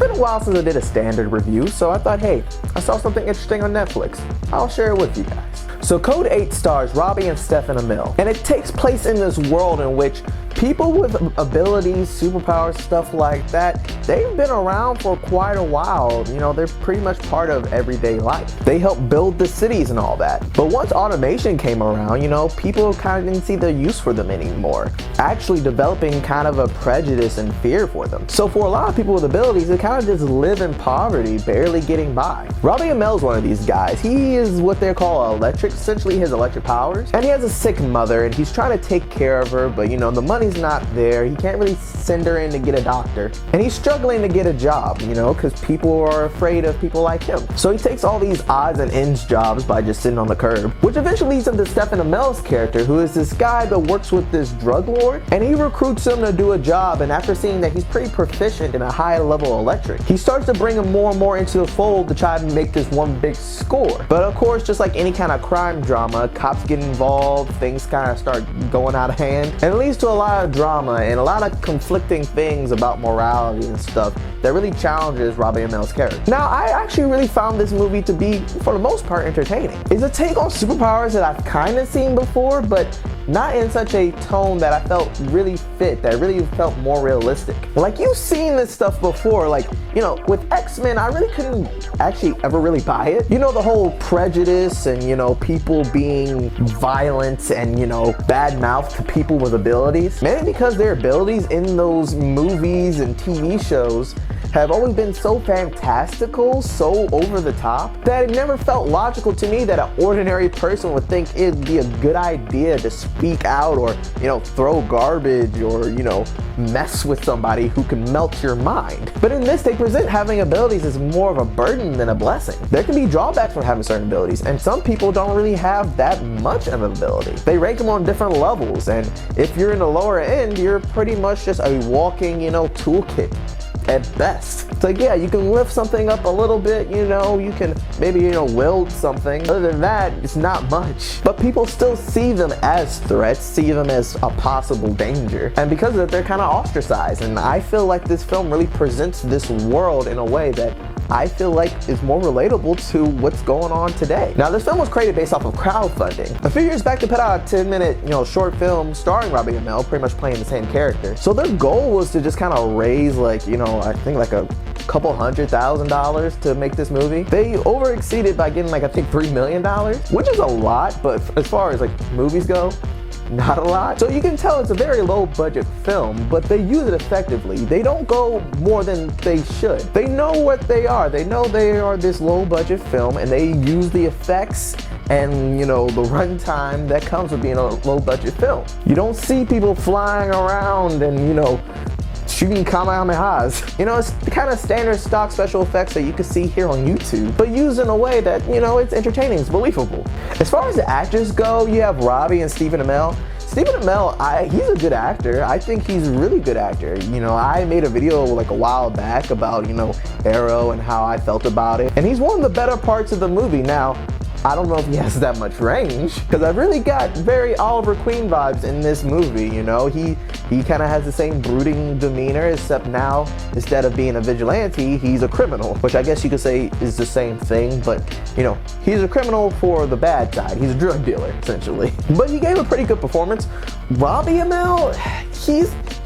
been a while since I did a standard review, so I thought, hey, I saw something interesting on Netflix. I'll share it with you guys. So Code 8 stars Robbie and Stephen Amell, and it takes place in this world in which people with abilities, superpowers, stuff like that, they've been around for quite a while. You know, they're pretty much part of everyday life. They help build the cities and all that. But once automation came around, you know, people kind of didn't see their use for them anymore, actually developing kind of a prejudice and fear for them. So for a lot of people with abilities, they kind of just live in poverty, barely getting by. Robbie Amell's one of these guys. He is what they call electric, essentially his electric powers. And he has a sick mother, and he's trying to take care of her, but you know, the money's not there. He can't really send her in to get a doctor. And he's struggling to get a job, you know, because people are afraid of people like him. So he takes all these odds and ends jobs by just sitting on the curb, which eventually leads him to Stephen Amell's character, who is this guy that works with this drug lord, and he recruits him to do a job. And after seeing that he's pretty proficient in a high level electric, he starts to bring him more and more into the fold to try to make this one big score. But of course, just like any kind of crime drama, cops get involved, things kind of start going out of hand, and it leads to a lot of drama and a lot of conflicting things about morality and stuff that really challenges Robbie Amell's character. Now, I actually really found this movie to be, for the most part, entertaining. It's a take on superpowers that I've kind of seen before, but not in such a tone that I felt really fit, that really felt more realistic. Like, you've seen this stuff before, like, you know, with X-Men, I really couldn't actually ever really buy it. You know, the whole prejudice and, you know, people being violent and, you know, bad mouth to people with abilities. Mainly because their abilities in those movies and TV shows have always been so fantastical, so over the top, that it never felt logical to me that an ordinary person would think it'd be a good idea to speak out or, you know, throw garbage or, you know, mess with somebody who can melt your mind. But in this, they present having abilities as more of a burden than a blessing. There can be drawbacks from having certain abilities, and some people don't really have that much of an ability. They rank them on different levels, and if you're in the lower end, you're pretty much just a walking, you know, toolkit at best. It's like, yeah, you can lift something up a little bit, you know, you can maybe, you know, weld something. Other than that, it's not much. But people still see them as threats, see them as a possible danger. And because of it, they're kind of ostracized. And I feel like this film really presents this world in a way that I feel like is more relatable to what's going on today. Now, this film was created based off of crowdfunding. A few years back, they put out a 10-minute, you know, short film starring Robbie Amell, pretty much playing the same character. So their goal was to just kind of raise, like, you know, I think like a couple $100,000 to make this movie. They over-exceeded by getting like, I think $3 million, which is a lot, but as far as like movies go, not a lot. So you can tell it's a very low budget film, but they use it effectively. They don't go more than they should. They know what they are. They know they are this low budget film, and they use the effects and, you know, the runtime that comes with being a low budget film. You don't see people flying around and, you know, shooting Kamehamehas. You know, it's the kind of standard stock special effects that you can see here on YouTube, but used in a way that, you know, it's entertaining, it's believable. As far as the actors go, you have Robbie and Stephen Amell. Stephen Amell, he's a good actor. I think he's a really good actor. You know, I made a video like a while back about, you know, Arrow and how I felt about it. And he's one of the better parts of the movie. Now, I don't know if he has that much range, because I really got very Oliver Queen vibes in this movie, you know. He kind of has the same brooding demeanor, except now, instead of being a vigilante, he's a criminal, which I guess you could say is the same thing, but, you know, he's a criminal for the bad side. He's a drug dealer, essentially. But he gave a pretty good performance. Robbie Amell, he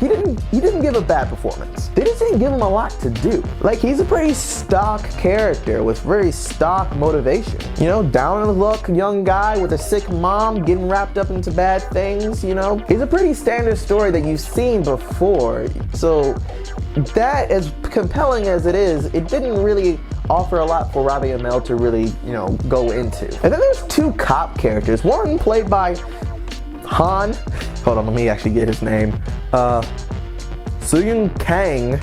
didn't give a bad performance. They just didn't give him a lot to do. Like, he's a pretty stock character with very stock motivation. You know, down on the luck young guy with a sick mom getting wrapped up into bad things, you know. He's a pretty standard story that you've seen before. So that, as compelling as it is, it didn't really offer a lot for Robbie Amell to really, you know, go into. And then there's two cop characters. One played by Han. Hold on, let me actually get his name. Liu Kang,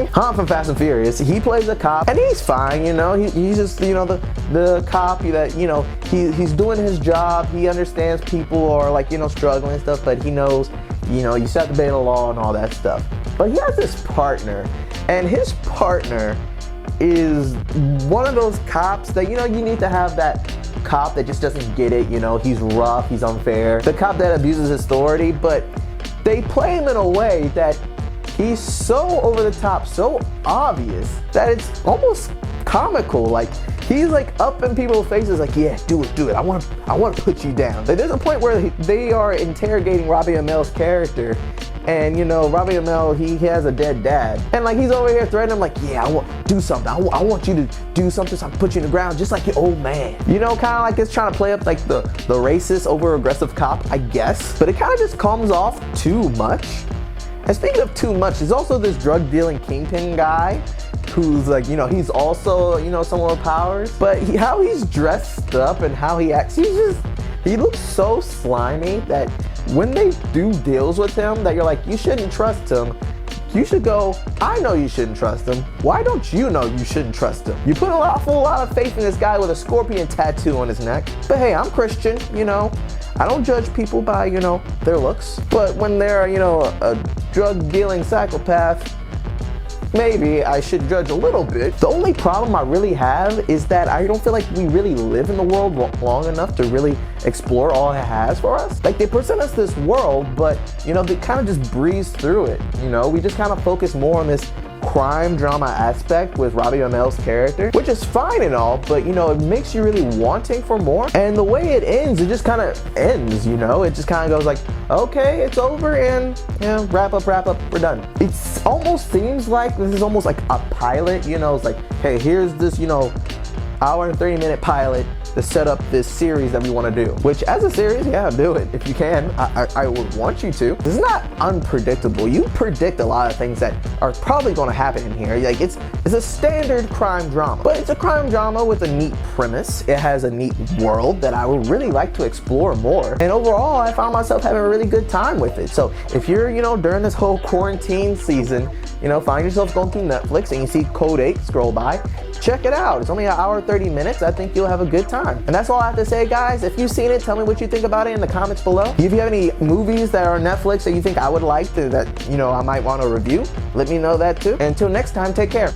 Han from Fast and Furious. He plays a cop, and he's fine, you know. He's just, you know, the cop that, you know, he's doing his job. He understands people are, like, you know, struggling and stuff, but he knows, you know, you set the obey the law and all that stuff. But he has this partner, and his partner is one of those cops that, you know, you need to have that cop that just doesn't get it, you know. He's rough, he's unfair, the cop that abuses authority, but they play him in a way that he's so over the top, so obvious that it's almost comical. Like, he's like up in people's faces like, yeah, do it. I want to put you down. There's a point where they are interrogating Robbie Amell's character, and you know, Robbie Amell, he has a dead dad, and like he's over here threatening him like, yeah, I want do something. I want you to do something, so I can put you in the ground just like your old man. You know, kind of like it's trying to play up like the racist, over aggressive cop, I guess. But it kind of just comes off too much. And speaking of too much, there's also this drug dealing kingpin guy who's like, you know, he's also, you know, someone with powers. But how he's dressed up and how he acts, he looks so slimy that when they do deals with him that you're like, you shouldn't trust him. You should go, I know you shouldn't trust him. Why don't you know you shouldn't trust him? You put a full lot of faith in this guy with a scorpion tattoo on his neck. But hey, I'm Christian, you know. I don't judge people by, you know, their looks. But when they're, you know, a drug dealing psychopath, maybe I should judge a little bit. The only problem I really have is that I don't feel like we really live in the world long enough to really explore all it has for us. Like, they present us this world, but, you know, they kind of just breeze through it. You know, we just kind of focus more on this crime drama aspect with Robbie Amell's character, which is fine and all, but you know, it makes you really wanting for more. And the way it ends, it just kind of ends, you know, it just kind of goes like, okay, it's over, and yeah, wrap up, we're done. It almost seems like this is almost like a pilot, you know, it's like, hey, here's this, you know, hour and 30-minute pilot to set up this series that we want to do. Which, as a series, yeah, do it if you can. I would want you to. This is not unpredictable. You predict a lot of things that are probably going to happen in here. Like, it's a standard crime drama, but it's a crime drama with a neat premise. It has a neat world that I would really like to explore more. And overall, I found myself having a really good time with it. So if you're, you know, during this whole quarantine season, you know, find yourself going through Netflix and you see Code 8 scroll by, check it out. It's only an hour 30 minutes. I think you'll have a good time. And that's all I have to say, guys. If you've seen it, tell me what you think about it in the comments below. If you have any movies that are on Netflix that you think I would like to, that, you know, I might want to review, let me know that too. And until next time, take care.